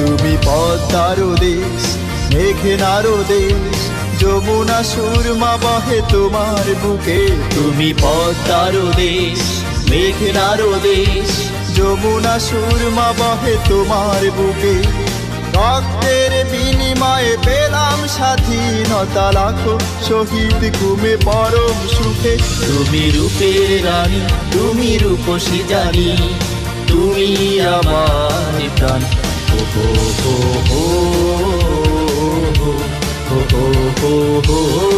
তুমি পদ্মার দেশ, মেঘনার দেশ, যমুনা সুরমা বহে তোমার বুকে। তুমি পদ্মার দেশ, মেঘনার দেশ, যমুনা সুরমা বহে তোমার বুকে। রক্তের বিনিময়ে পেলাম স্বাধীনতা, লাখো শহীদ ঘুমে পরম সুখে। তুমি রূপের রানী, তুমি রূপসী জানি, তুমি আমার প্রাণ। ও হো হো হো হো হো হো হো হো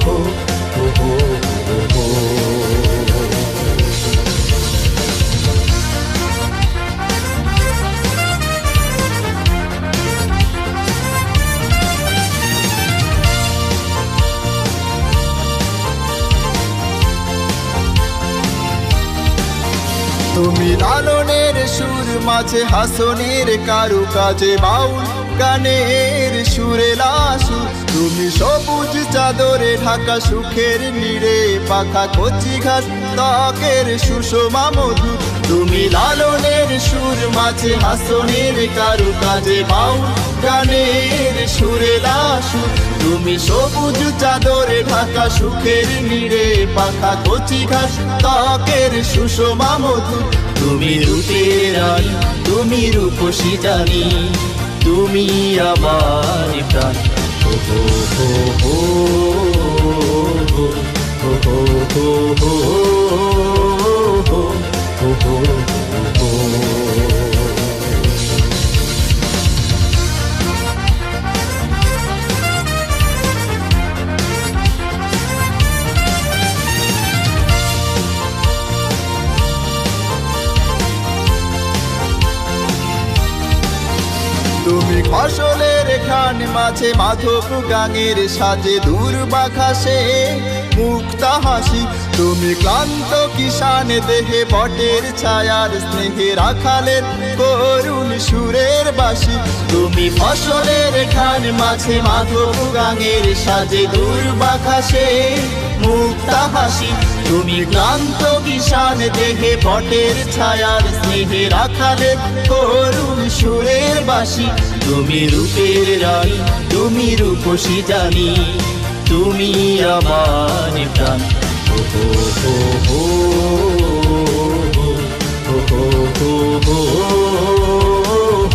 হো হো হো। তুমি লালনের সুর মাঝে হাসনের কারুকাজে, বাউল গানের সুরে লাসু। তুমি সবুজ চাদরে ঢাকা সুখের নীড়ে, পাখা কচি ঘাস ত্বকের সুষমা মধু। তুমি লালনের সুর মাঝে হাসনের কারুকাজে, বাউল গানের সুরে লাসু। তুমি সবুজ চাদরে ঢাকা সুখের নীড়ে, পাখা কচি ঘাস ত্বকের সুষমা মধু। তুমি রূপের রানী, তুমি রূপসী জানি, তুমি আমার প্রাণ। ও হো হো হো হো হো হো হো হো হো হো হো। তুমি ফসলের খান মাঝে, মাধব গাঙের সাজে, দূর্বাঘাসে মুক্তা হাসি। তুমি ক্লান্ত কিষান দেহে, বটের ছায়ার স্নেহে রাখালের করুণ সুরের বাসি। তুমি ফসলের খান মাঝে, মাধব গাঙের সাজে, দূর্বাঘাসে মুক্তা হাসি। তুমি ক্লান্ত কিষান দেহে, বটের ছায়ার স্নেহে রাখালের করুণ সুরের বাসি। তুমি রূপের রানী, তুমি রূপসী জানি, তুমি আমার প্রাণ। ও হো হো হো হো হো হো হো।